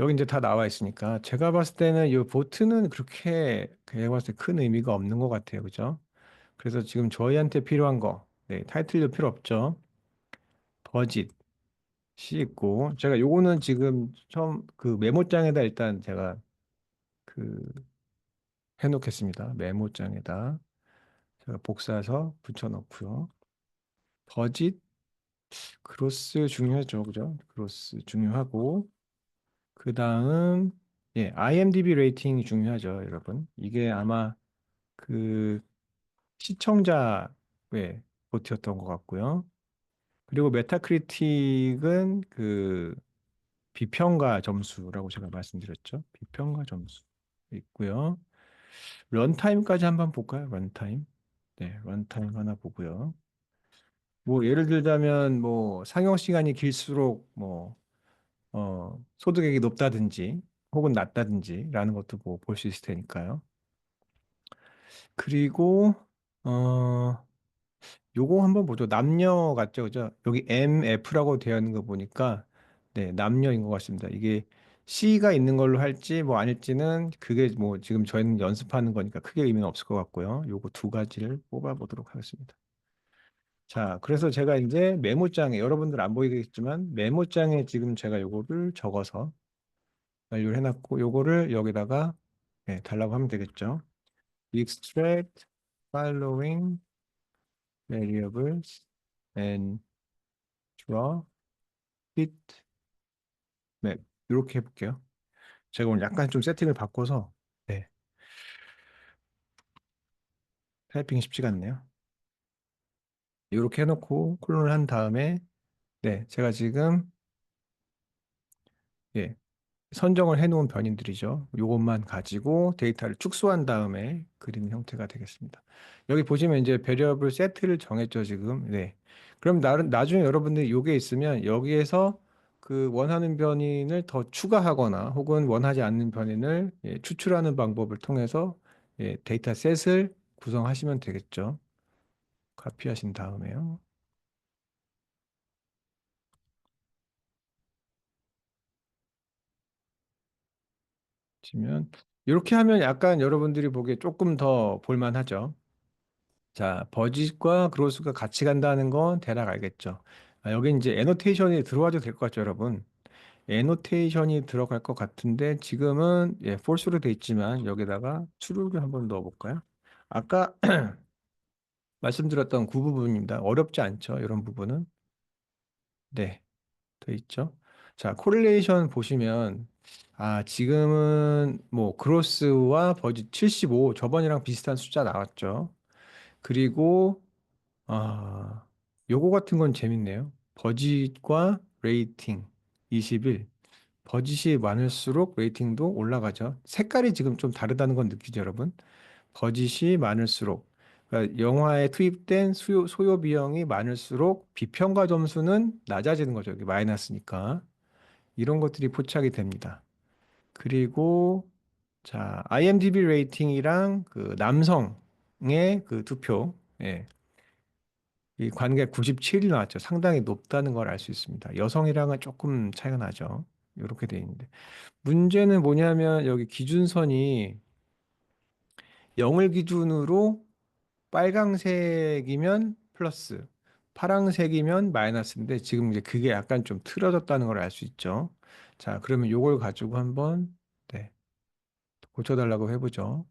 여기 이제 다 나와 있으니까 제가 봤을 때는 이 보트는 그렇게 제가 봤을 때 큰 의미가 없는 것 같아요. 그죠? 그래서 지금 저희한테 필요한 거, 네, 타이틀도 필요 없죠. 버짓, 시 있고 제가 요거는 지금 처음 그 메모장에다 일단 제가 그 해놓겠습니다. 메모장에다 제가 복사해서 붙여놓고요. 버짓, 그로스 중요하죠, 그죠? 그로스 중요하고 그 다음 예, IMDb 레이팅이 중요하죠, 여러분. 이게 아마 그 시청자의 보트였던 것 같고요. 그리고 메타크리틱은 그 비평가 점수라고 제가 말씀드렸죠. 비평가 점수 있고요. 런타임까지 한번 볼까요? 런타임. 네, 런타임 하나 보고요. 뭐 예를 들자면 뭐 상영 시간이 길수록 뭐 소득액이 높다든지 혹은 낮다든지라는 것도 뭐 볼 수 있을 테니까요. 그리고 어 요거 한번 보죠. 남녀 같죠, 그죠? 여기 MF라고 되어 있는 거 보니까 네, 남녀인 것 같습니다. 이게 C가 있는 걸로 할지 뭐 아닐지는 그게 뭐 지금 저희는 연습하는 거니까 크게 의미는 없을 것 같고요. 요거 두 가지를 뽑아 보도록 하겠습니다. 자, 그래서 제가 이제 메모장에 여러분들 안 보이겠지만 메모장에 지금 제가 요거를 적어서 완료를 해놨고 요거를 여기다가 네, 달라고 하면 되겠죠. Extract following variables and draw fit 맵 이렇게 해볼게요. 제가 오늘 약간 좀 세팅을 바꿔서 네, 타이핑이 쉽지가 않네요. 이렇게 해놓고 콜론을 한 다음에 네, 제가 지금 예, 선정을 해놓은 변인들이죠. 이것만 가지고 데이터를 축소한 다음에 그리는 형태가 되겠습니다. 여기 보시면 이제 베리어블 세트를 정했죠, 지금. 네. 그럼 나중에 여러분들이 이게 있으면 여기에서 그 원하는 변인을 더 추가하거나 혹은 원하지 않는 변인을 예, 추출하는 방법을 통해서 예, 데이터 셋을 구성하시면 되겠죠. 카피하신 다음에요. 치면 이렇게 하면 약간 여러분들이 보기에 조금 더 볼만하죠. 자, 버짓과 그로스가 같이 간다는 건 대략 알겠죠. 아, 여기 이제 애노테이션이 들어와도 될 것 같죠, 여러분. 애노테이션이 들어갈 것 같은데 지금은 예, false로 돼 있지만 여기다가 true를 한번 넣어볼까요? 아까 말씀드렸던 그 부분입니다. 어렵지 않죠, 이런 부분은. 네, 돼 있죠. 자, 코릴레이션 보시면 아, 지금은 뭐 그로스와 버짓 75 저번이랑 비슷한 숫자 나왔죠. 그리고 아, 요거 같은 건 재밌네요. 버짓과 레이팅 21. 버짓이 많을수록 레이팅도 올라가죠. 색깔이 지금 좀 다르다는 건 느끼죠, 여러분? 버짓이 많을수록 그러니까 영화에 투입된 소요 비용이 많을수록 비평가 점수는 낮아지는 거죠. 여기 마이너스니까. 이런 것들이 포착이 됩니다. 그리고 자, IMDb 레이팅이랑 그 남성의 그 투표, 예, 이 관계 97이 나왔죠. 상당히 높다는 걸 알 수 있습니다. 여성이랑은 조금 차이가 나죠. 이렇게 돼 있는데 문제는 뭐냐면 여기 기준선이 0을 기준으로 빨강색이면 플러스, 파랑색이면 마이너스인데 지금 이제 그게 약간 좀 틀어졌다는 걸 알 수 있죠. 자, 그러면 요걸 가지고 한번 네, 고쳐달라고 해보죠.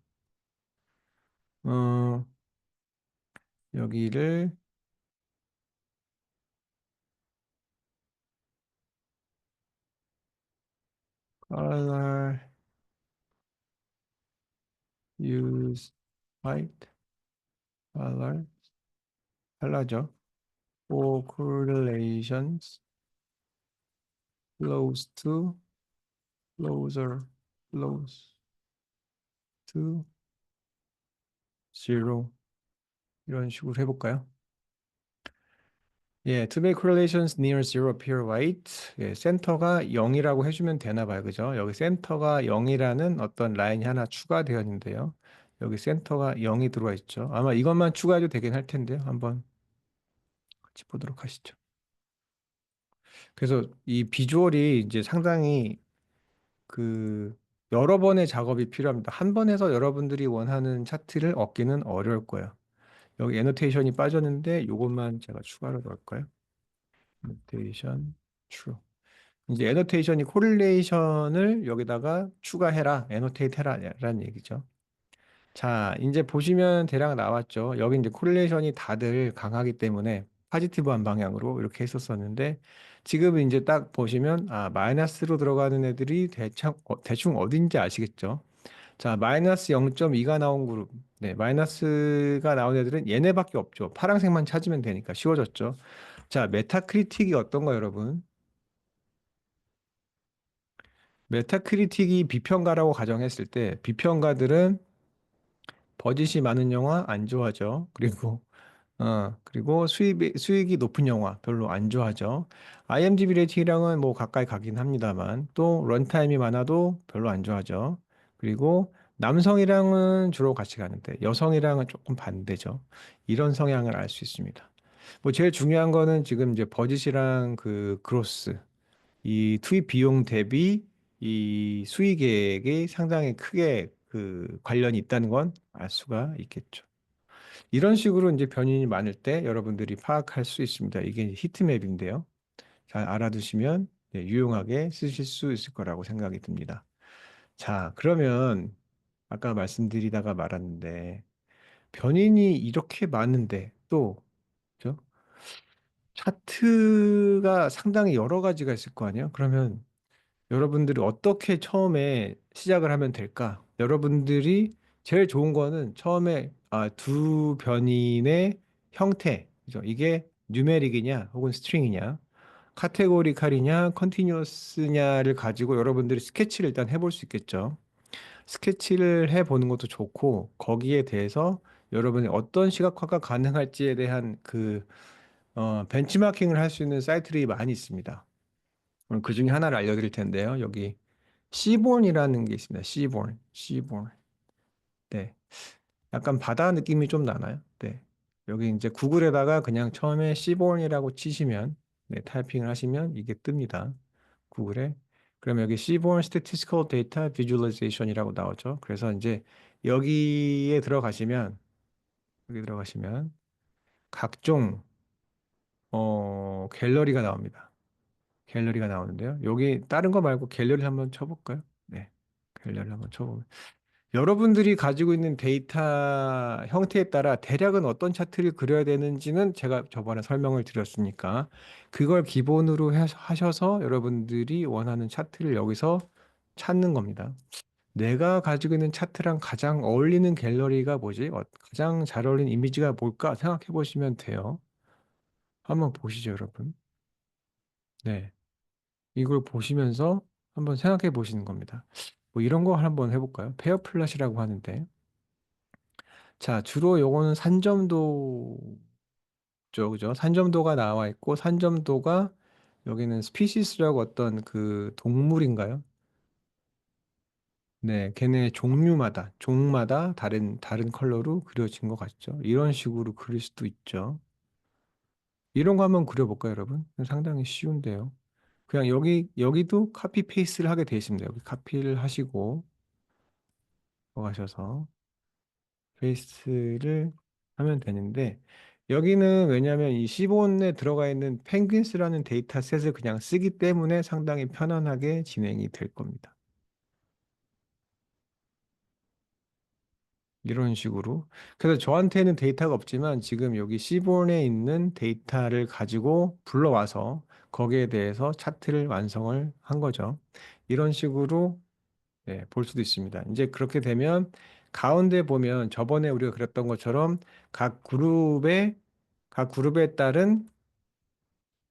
어, 여기를 color use white color 달라져. for correlations close to closer close to zero 이런 식으로 해볼까요? 예, to make correlations near zero appear white. 예, 센터가 0이라고 해주면 되나 봐요. 그죠? 여기 센터가 0이라는 어떤 라인이 하나 추가되어 있는데요. 여기 센터가 0이 들어와 있죠. 아마 이것만 추가해도 되긴 할 텐데요. 한번 같이 보도록 하시죠. 그래서 이 비주얼이 이제 상당히 그 여러 번의 작업이 필요합니다. 한 번에서 여러분들이 원하는 차트를 얻기는 어려울 거예요. 여기 애노테이션이 빠졌는데 이것만 제가 추가로 넣을까요? 애노테이션 true. 이제 애노테이션이 코릴레이션을 여기다가 추가해라, 애노테이트 해라라는 얘기죠. 자, 이제 보시면 대략 나왔죠. 여기 이제 코릴레이션이 다들 강하기 때문에 파지티브한 방향으로 이렇게 했었었는데 지금 이제 딱 보시면 아, 마이너스로 들어가는 애들이 대충 어딘지 아시겠죠? 자, 마이너스 0.2가 나온 그룹. 네, 마이너스가 나온 애들은 얘네밖에 없죠. 파란색만 찾으면 되니까 쉬워졌죠. 자, 메타크리틱이 어떤가, 여러분? 메타크리틱이 비평가라고 가정했을 때 비평가들은 버짓이 많은 영화 안 좋아하죠. 그리고 수익이 높은 영화 별로 안 좋아하죠. IMDb 레이팅이랑은 뭐 가까이 가긴 합니다만 또 런타임이 많아도 별로 안 좋아하죠. 그리고 남성이랑은 주로 같이 가는데 여성이랑은 조금 반대죠. 이런 성향을 알 수 있습니다. 뭐 제일 중요한 거는 지금 이제 버짓이랑 그 그로스 이 투입 비용 대비 이 수익액이 상당히 크게 그 관련이 있다는 건 알 수가 있겠죠. 이런 식으로 이제 변인이 많을 때 여러분들이 파악할 수 있습니다. 이게 히트맵인데요. 잘 알아두시면 네, 유용하게 쓰실 수 있을 거라고 생각이 듭니다. 자, 그러면 아까 말씀드리다가 말았는데 변인이 이렇게 많은데 또 그죠? 차트가 상당히 여러 가지가 있을 거 아니에요? 그러면 여러분들이 어떻게 처음에 시작을 하면 될까? 여러분들이 제일 좋은 거는 처음에 두 변인의 형태, 그죠? 이게 뉴메릭이냐 혹은 스트링이냐, 카테고리칼이냐 컨티뉴어스냐를 가지고 여러분들이 스케치를 일단 해볼 수 있겠죠. 스케치를 해보는 것도 좋고 거기에 대해서 여러분이 어떤 시각화가 가능할지에 대한 벤치마킹을 할 수 있는 사이트들이 많이 있습니다. 오늘 그 중에 하나를 알려드릴 텐데요. 여기 시본이라는 게 있습니다. 시본. 네, 약간 바다 느낌이 좀 나나요? 네, 여기 이제 구글에다가 그냥 처음에 시본이라고 치시면 네, 타이핑을 하시면 이게 뜹니다. 구글에. 그럼 여기 시본 Statistical Data Visualization이라고 나오죠. 그래서 이제 여기에 들어가시면 여기 들어가시면 각종 갤러리가 나옵니다. 갤러리가 나오는데요. 여기 다른 거 말고 갤러리 한번 쳐볼까요? 네. 갤러리 한번 쳐보면. 여러분들이 가지고 있는 데이터 형태에 따라 대략은 어떤 차트를 그려야 되는지는 제가 저번에 설명을 드렸으니까 그걸 기본으로 하셔서 여러분들이 원하는 차트를 여기서 찾는 겁니다. 내가 가지고 있는 차트랑 가장 어울리는 갤러리가 뭐지? 가장 잘 어울리는 이미지가 뭘까 생각해 보시면 돼요. 한번 보시죠, 여러분. 네. 이걸 보시면서 한번 생각해 보시는 겁니다. 뭐 이런 거 한번 해볼까요? 페어 플랫이라고 하는데. 자, 주로 요거는 산점도죠, 그죠? 산점도가 나와 있고, 산점도가 여기는 스피시스라고 어떤 그 동물인가요? 네, 걔네 종마다 다른 컬러로 그려진 것 같죠? 이런 식으로 그릴 수도 있죠. 이런 거 한번 그려볼까요, 여러분? 상당히 쉬운데요. 그냥 여기도 카피 페이스트를 하게 돼 있습니다. 여기 카피를 하시고, 들어가셔서, 페이스트를 하면 되는데, 여기는 왜냐하면 이 시본에 들어가 있는 펭귄스라는 데이터셋을 그냥 쓰기 때문에 상당히 편안하게 진행이 될 겁니다. 이런 식으로. 그래서 저한테는 데이터가 없지만 지금 여기 시본에 있는 데이터를 가지고 불러와서 거기에 대해서 차트를 완성을 한 거죠. 이런 식으로 네, 볼 수도 있습니다. 이제 그렇게 되면 가운데 보면 저번에 우리가 그렸던 것처럼 각 그룹의 각 그룹에 따른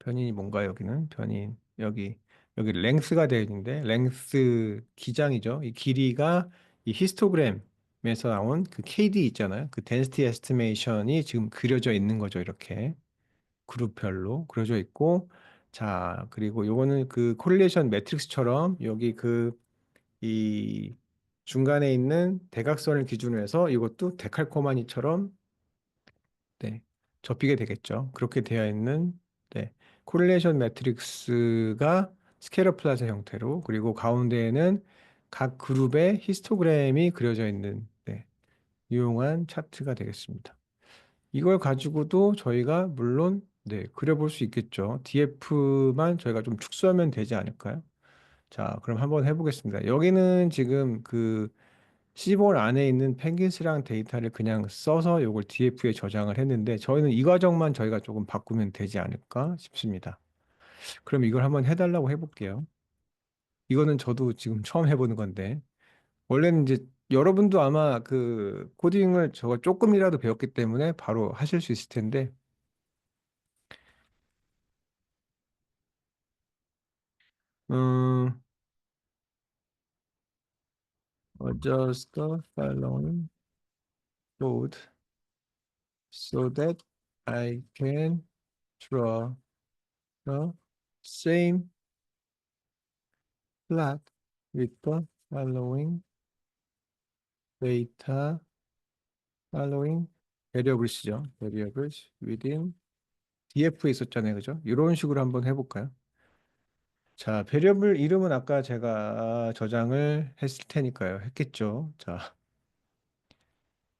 변인이 뭔가 여기는 변인 여기 랭스가 되어 있는데 랭스 기장이죠. 이 길이가 이 히스토그램에서 나온 그 KD 있잖아요. 그 density estimation이 지금 그려져 있는 거죠. 이렇게 그룹별로 그려져 있고 자 그리고 요거는 그 코릴레이션 매트릭스처럼 여기 그 이 중간에 있는 대각선을 기준으로 해서 이것도 데칼코마니처럼 네, 접히게 되겠죠. 그렇게 되어 있는 네, 코릴레이션 매트릭스가 스케일러 플롯의 형태로 그리고 가운데에는 각 그룹의 히스토그램이 그려져 있는 네, 유용한 차트가 되겠습니다. 이걸 가지고도 저희가 물론 네, 그려볼 수 있겠죠. DF만 저희가 좀 축소하면 되지 않을까요? 자, 그럼 한번 해보겠습니다. 여기는 지금 그 시볼 안에 있는 펭귄스랑 데이터를 그냥 써서 이걸 DF에 저장을 했는데 저희는 이 과정만 저희가 조금 바꾸면 되지 않을까 싶습니다. 그럼 이걸 한번 해달라고 해볼게요. 이거는 저도 지금 처음 해보는 건데 원래는 이제 여러분도 아마 그 코딩을 저가 조금이라도 배웠기 때문에 바로 하실 수 있을 텐데 음, adjust the following code so that I can draw the same plot with the following data following variables죠. variables within df에 있었잖아요. 그죠? 이런 식으로 한번 해볼까요? 자, variable 이름은 아까 제가 저장을 했을 테니까요. 했겠죠. 자,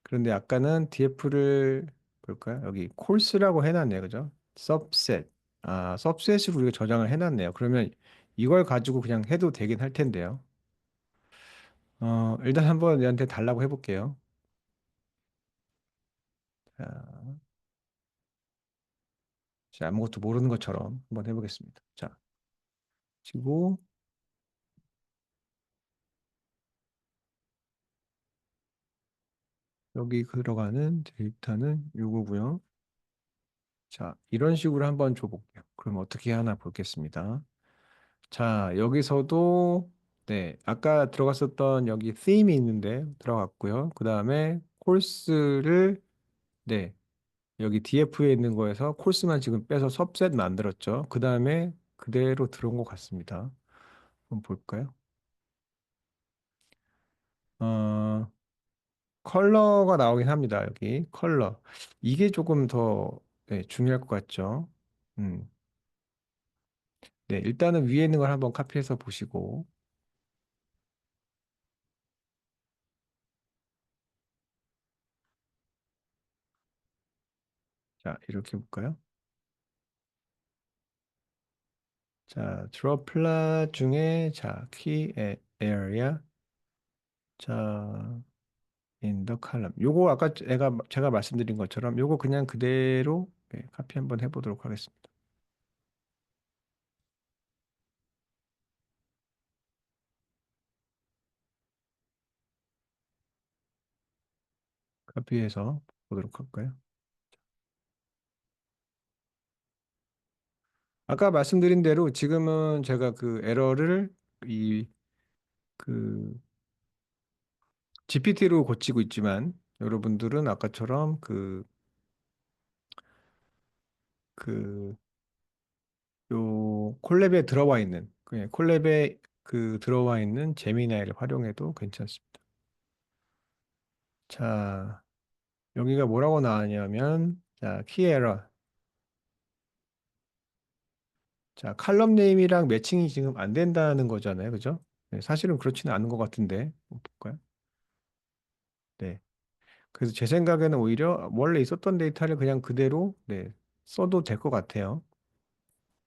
그런데 아까는 df를 볼까요? 여기 course라고 해놨네요. 그죠? subset. 아, subset으로 우리가 저장을 해놨네요. 그러면 이걸 가지고 그냥 해도 되긴 할 텐데요. 일단 한번 얘한테 달라고 해볼게요. 자, 아무것도 모르는 것처럼 한번 해보겠습니다. 자, 치고 여기 들어가는 데이터는 요거고요. 자, 이런 식으로 한번 줘볼게요. 그럼 어떻게 하나 보겠습니다. 자, 여기서도 네, 아까 들어갔었던 여기 theme이 있는데 들어갔고요. 그 다음에 콜스를 네, 여기 DF에 있는 거에서 콜스만 지금 빼서 subset 만들었죠. 그 다음에 그대로 들어온 것 같습니다. 한번 볼까요? 어, 컬러가 나오긴 합니다. 여기 컬러. 이게 조금 더 네, 중요할 것 같죠. 음. 네, 일단은 위에 있는 걸 한번 카피해서 보시고 자, 이렇게 볼까요? 자, 드롭플라 중에 자, key area 자, in the column. 요거 아까 제가 말씀드린 것처럼 요거 그냥 그대로 네, 카피 한번 해보도록 하겠습니다. 카피해서 보도록 할까요? 아까 말씀드린 대로 지금은 제가 그 에러를 이 그 GPT로 고치고 있지만 여러분들은 아까처럼 그 요 콜랩에 들어와 있는 콜랩에 그 들어와 있는 제미나이를 활용해도 괜찮습니다. 자, 여기가 뭐라고 나왔냐면 자, 키 에러. 자, 칼럼 네임이랑 매칭이 지금 안 된다는 거잖아요. 그죠? 네, 사실은 그렇지는 않은 것 같은데. 한번 볼까요? 네. 그래서 제 생각에는 오히려 원래 있었던 데이터를 그냥 그대로 네, 써도 될 것 같아요.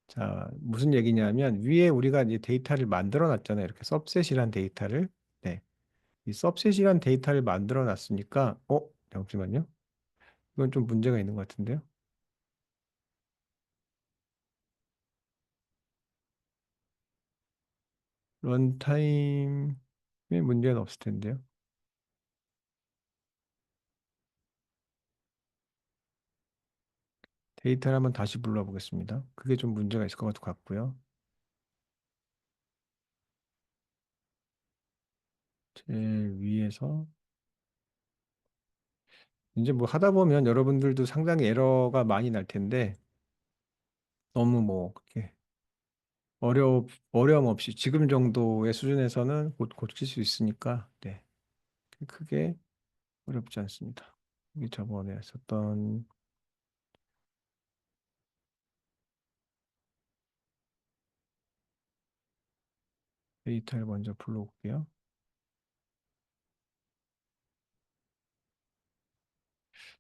자, 무슨 얘기냐면 위에 우리가 이제 데이터를 만들어 놨잖아요. 이렇게 서브셋이란 데이터를. 네. 이 서브셋이란 데이터를 만들어 놨으니까 잠시만요. 이건 좀 문제가 있는 것 같은데요. 런타임에 문제는 없을 텐데요. 데이터를 한번 다시 불러보겠습니다. 그게 좀 문제가 있을 것 같고요. 제일 위에서 이제 뭐 하다 보면 여러분들도 상당히 에러가 많이 날 텐데 너무 뭐 그렇게 어려움 없이 지금 정도의 수준에서는 곧 고칠 수 있으니까 네. 크게 어렵지 않습니다. 이게 저번에 썼던 데이터를 먼저 불러올게요.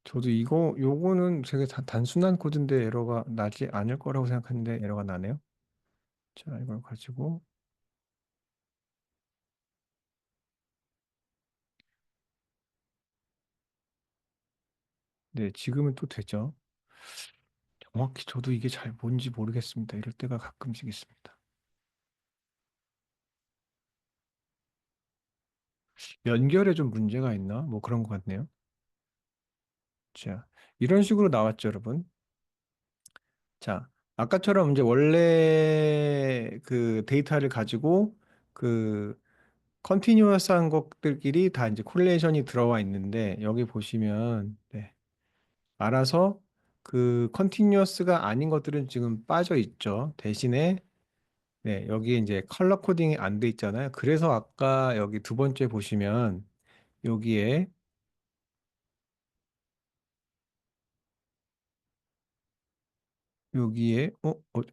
저도 요거는 되게 단순한 코드인데 에러가 나지 않을 거라고 생각했는데 에러가 나네요. 자, 이걸 가지고 네, 지금은 또 되죠. 정확히 저도 이게 잘 뭔지 모르겠습니다. 이럴 때가 가끔씩 있습니다. 연결에 좀 문제가 있나? 뭐 그런 것 같네요. 자, 이런 식으로 나왔죠, 여러분. 자, 아까처럼 이제 원래 그 데이터를 가지고 그 컨티뉴어스한 것들끼리 다 이제 콜레이션이 들어와 있는데 여기 보시면 네, 알아서 그 컨티뉴어스가 아닌 것들은 지금 빠져 있죠. 대신에 네, 여기 이제 컬러 코딩이 안 돼 있잖아요. 그래서 아까 여기 두 번째 보시면 여기에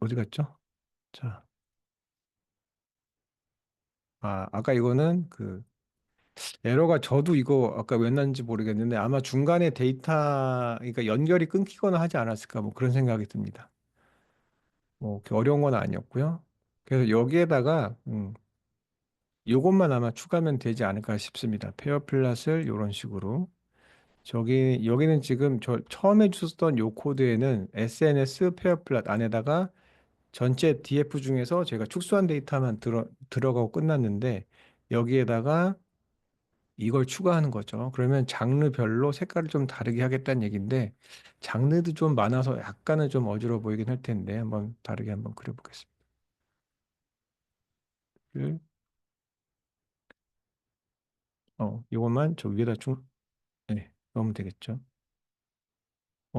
어디 갔죠? 자, 아까 이거는 그 에러가 저도 이거 아까 왜 났는지 모르겠는데 아마 중간에 데이터 그러니까 연결이 끊기거나 하지 않았을까 뭐 그런 생각이 듭니다. 뭐 그렇게 어려운 건 아니었고요. 그래서 여기에다가 요것만 아마 추가하면 되지 않을까 싶습니다. 페어 플랫을 이런 식으로 여기는 지금 저 처음에 주셨던 요 코드에는 SNS 페어 플랫 안에다가 전체 DF 중에서 제가 축소한 데이터만 들어가고 끝났는데 여기에다가 이걸 추가하는 거죠. 그러면 장르별로 색깔을 좀 다르게 하겠다는 얘기인데 장르도 좀 많아서 약간은 좀 어지러워 보이긴 할 텐데 한번 다르게 한번 그려보겠습니다. 그, 이것만 저 위에다 네, 넣으면 되겠죠.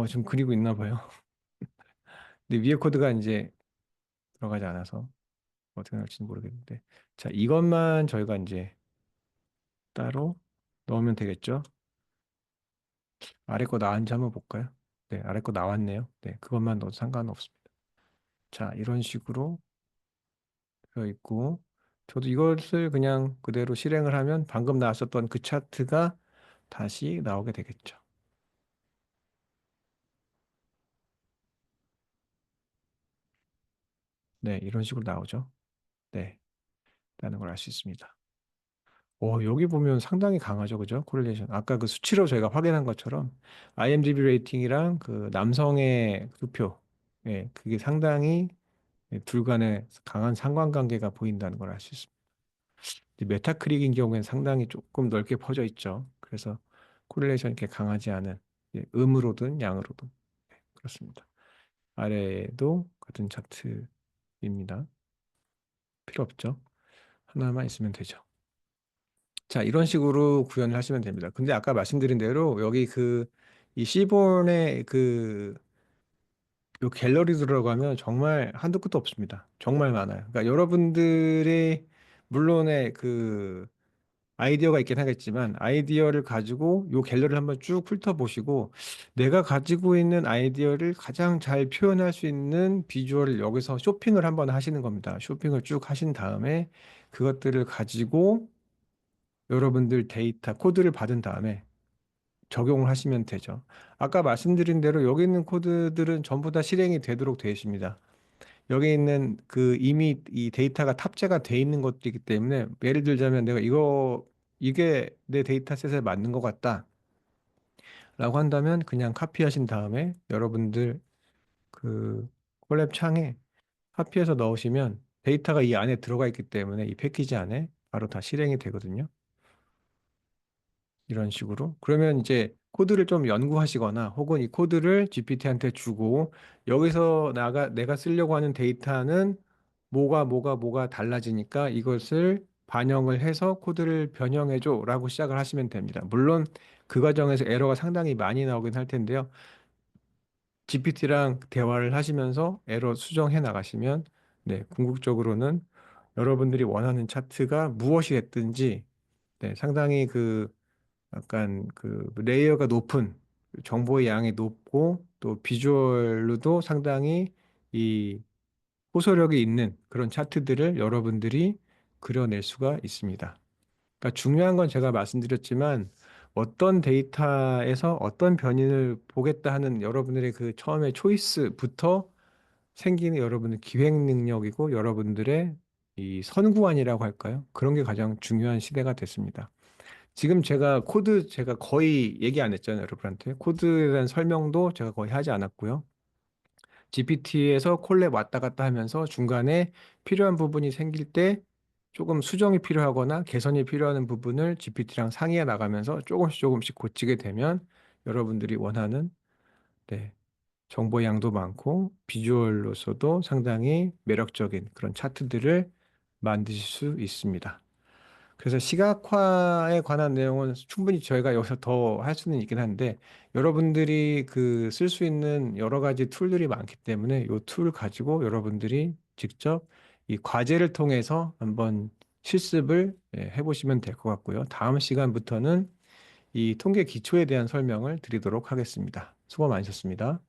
지금 그리고 있나 봐요. 근데 위에 코드가 이제 들어가지 않아서 어떻게 나올지는 모르겠는데 자, 이것만 저희가 이제 따로 넣으면 되겠죠. 아래 거 나왔는지 한번 볼까요? 네, 아래 거 나왔네요. 네, 그것만 넣어도 상관없습니다. 자, 이런 식으로 되어 있고 저도 이것을 그냥 그대로 실행을 하면 방금 나왔었던 그 차트가 다시 나오게 되겠죠. 네, 이런 식으로 나오죠. 네, 라는 걸 알 수 있습니다. 여기 보면 상당히 강하죠, 그죠? 코릴레이션. 아까 그 수치로 저희가 확인한 것처럼 IMDb 레이팅이랑 그 남성의 투표, 예, 그게 상당히 둘 간의 강한 상관관계가 보인다는 걸 알 수 있습니다. 메타크릭인 경우에는 상당히 조금 넓게 퍼져 있죠. 그래서 코릴레이션이 이렇게 강하지 않은 음으로든 양으로든 그렇습니다. 아래에도 같은 차트입니다. 필요 없죠. 하나만 있으면 되죠. 자, 이런 식으로 구현을 하시면 됩니다. 근데 아까 말씀드린 대로 여기 이 시본의 요 갤러리 들어가면 정말 한도 끝도 없습니다. 정말 많아요. 그러니까 여러분들의 물론의 아이디어가 있긴 하겠지만 아이디어를 가지고 요 갤러리를 한번 쭉 훑어보시고 내가 가지고 있는 아이디어를 가장 잘 표현할 수 있는 비주얼을 여기서 쇼핑을 한번 하시는 겁니다. 쇼핑을 쭉 하신 다음에 그것들을 가지고 여러분들 데이터 코드를 받은 다음에 적용을 하시면 되죠. 아까 말씀드린 대로 여기 있는 코드들은 전부 다 실행이 되도록 되어 있습니다. 여기 있는 이미 이 데이터가 탑재가 돼 있는 것들이기 때문에 예를 들자면 내가 이게 내 데이터셋에 맞는 것 같다라고 한다면 그냥 카피하신 다음에 여러분들 콜랩 창에 카피해서 넣으시면 데이터가 이 안에 들어가 있기 때문에 이 패키지 안에 바로 다 실행이 되거든요. 이런 식으로. 그러면 이제 코드를 좀 연구하시거나 혹은 이 코드를 GPT한테 주고 여기서 내가 쓰려고 하는 데이터는 뭐가 달라지니까 이것을 반영을 해서 코드를 변형해줘 라고 시작을 하시면 됩니다. 물론 그 과정에서 에러가 상당히 많이 나오긴 할 텐데요. GPT랑 대화를 하시면서 에러 수정해 나가시면 네, 궁극적으로는 여러분들이 원하는 차트가 무엇이 됐든지 네, 상당히 약간 레이어가 높은 정보의 양이 높고 또 비주얼로도 상당히 이 호소력이 있는 그런 차트들을 여러분들이 그려낼 수가 있습니다. 그러니까 중요한 건 제가 말씀드렸지만 어떤 데이터에서 어떤 변인을 보겠다 하는 여러분들의 처음에 초이스부터 생기는 여러분의 기획 능력이고 여러분들의 이 선구안이라고 할까요? 그런 게 가장 중요한 시대가 됐습니다. 지금 제가 거의 얘기 안 했잖아요, 여러분한테. 코드에 대한 설명도 제가 거의 하지 않았고요. GPT에서 콜랩 왔다 갔다 하면서 중간에 필요한 부분이 생길 때 조금 수정이 필요하거나 개선이 필요한 부분을 GPT랑 상의해 나가면서 조금씩 고치게 되면 여러분들이 원하는 네, 정보 양도 많고 비주얼로서도 상당히 매력적인 그런 차트들을 만드실 수 있습니다. 그래서 시각화에 관한 내용은 충분히 저희가 여기서 더 할 수는 있긴 한데 여러분들이 쓸 수 있는 여러 가지 툴들이 많기 때문에 이 툴 가지고 여러분들이 직접 이 과제를 통해서 한번 실습을 해보시면 될 것 같고요. 다음 시간부터는 이 통계 기초에 대한 설명을 드리도록 하겠습니다. 수고 많으셨습니다.